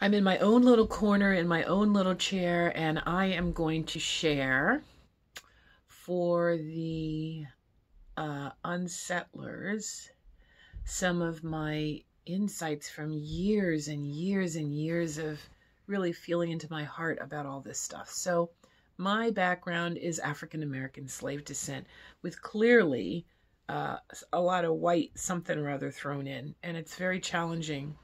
I'm in my own little corner in my own little chair, and I am going to share for the unsettlers some of my insights from years and years and years of really feeling into my heart about all this stuff. So, my background is African American slave descent, with clearly a lot of white something or other thrown in, and it's very challenging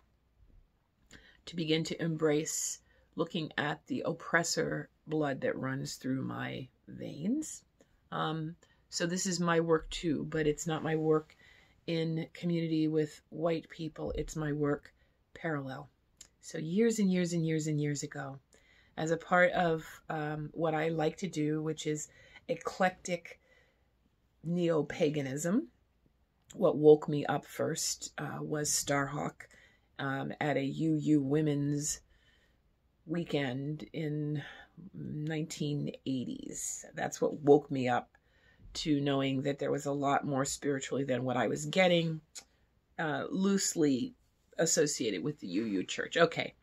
to begin to embrace looking at the oppressor blood that runs through my veins. Um, so this is my work too, but it's not my work in community with white people. It's my work parallel. So years and years and years and years ago, as a part of what I like to do, which is eclectic neo-paganism, what woke me up first was Starhawk at a UU Women's weekend in 1980s. That's what woke me up to knowing that there was a lot more spiritually than what I was getting, loosely associated with the UU church. Okay,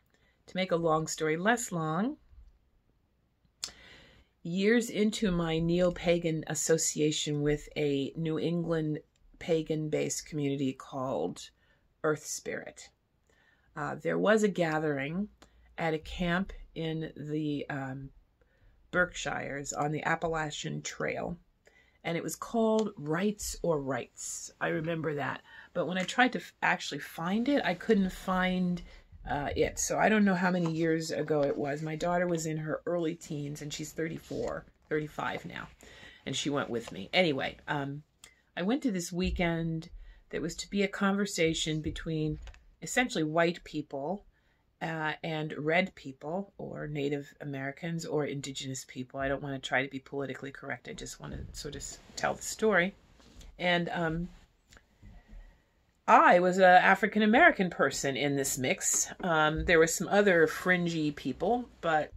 to make a long story less long, years into my neo-pagan association with a New England pagan-based community called Earth Spirit, there was a gathering at a camp in the Berkshires on the Appalachian Trail, and it was called Rights or Rights. I remember that. But when I tried to actually find it, I couldn't find it. So I don't know how many years ago it was. My daughter was in her early teens, and she's 34, 35 now, and she went with me. Anyway, I went to this weekend that was to be a conversation between essentially white people and red people, or Native Americans, or indigenous people. I don't want to try to be politically correct. I just want to sort of tell the story. And I was an African American person in this mix. There were some other fringy people, but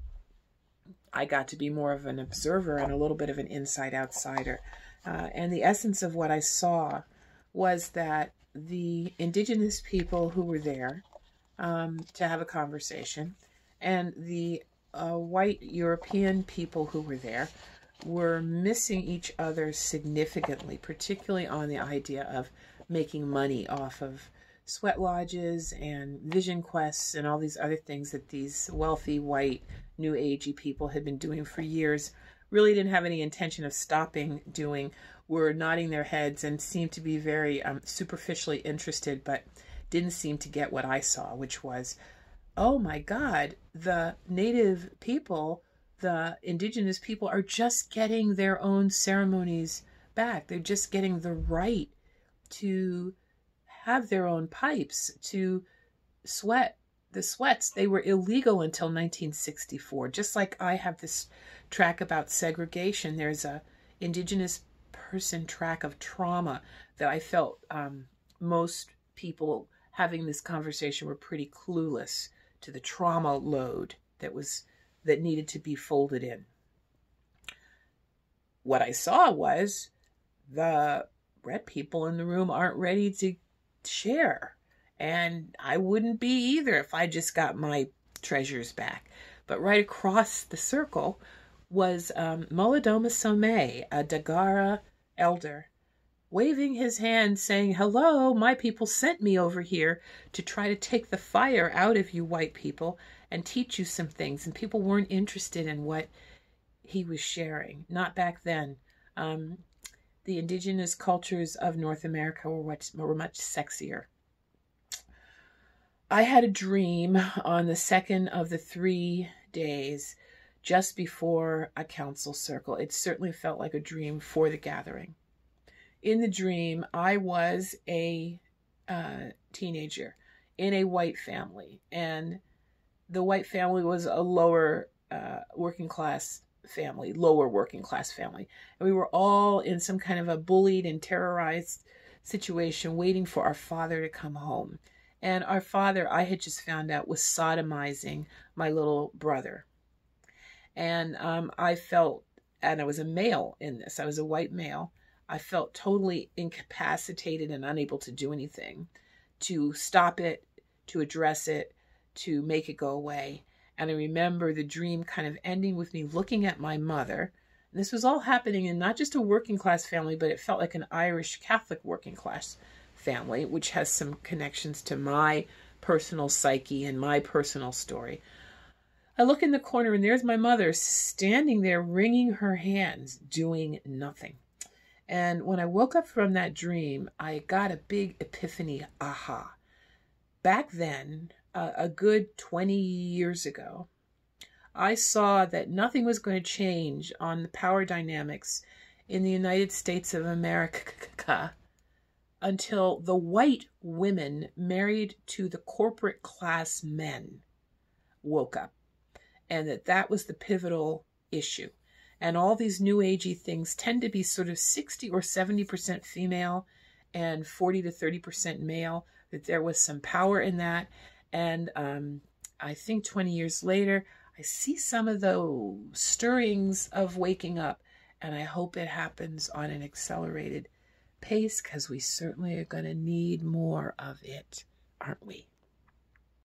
I got to be more of an observer and a little bit of an inside outsider. And the essence of what I saw was that the indigenous people who were there to have a conversation, and the white European people who were there were missing each other significantly, particularly on the idea of making money off of sweat lodges and vision quests and all these other things that these wealthy white new agey people had been doing for years, really didn't have any intention of stopping doing, were nodding their heads and seemed to be very superficially interested, but didn't seem to get what I saw, which was, oh my God, the native people, the indigenous people are just getting their own ceremonies back. They're just getting the right to have their own pipes, to sweat the sweats. They were illegal until 1964. Just like I have this track about segregation, there's a indigenous person track of trauma that I felt most people having this conversation were pretty clueless to the trauma load that needed to be folded in. What I saw was the red people in the room aren't ready to share, and I wouldn't be either if I just got my treasures back. But right across the circle was Molodoma Some, a Dagara elder, waving his hand saying, hello, my people sent me over here to try to take the fire out of you white people and teach you some things. And people weren't interested in what he was sharing. Not back then. The indigenous cultures of North America were much sexier. I had a dream on the second of the 3 days just before a council circle. It certainly felt like a dream for the gathering. In the dream, I was a teenager in a white family, and the white family was a lower working class family, and we were all in some kind of a bullied and terrorized situation, waiting for our father to come home. And our father, I had just found out, was sodomizing my little brother. And I felt, and I was a male in this, I was a white male, I felt totally incapacitated and unable to do anything, to stop it, to address it, to make it go away. And I remember the dream kind of ending with me looking at my mother. And this was all happening in not just a working class family, but it felt like an Irish Catholic working class family, which has some connections to my personal psyche and my personal story. I look in the corner and there's my mother standing there wringing her hands, doing nothing. And when I woke up from that dream, I got a big epiphany, aha. Back then, a good 20 years ago, I saw that nothing was going to change on the power dynamics in the United States of America until the white women married to the corporate class men woke up, and that was the pivotal issue. And all these new agey things tend to be sort of 60 or 70% female and 40 to 30% male, that there was some power in that. And I think 20 years later, I see some of those stirrings of waking up, and I hope it happens on an accelerated pace, because we certainly are going to need more of it, aren't we?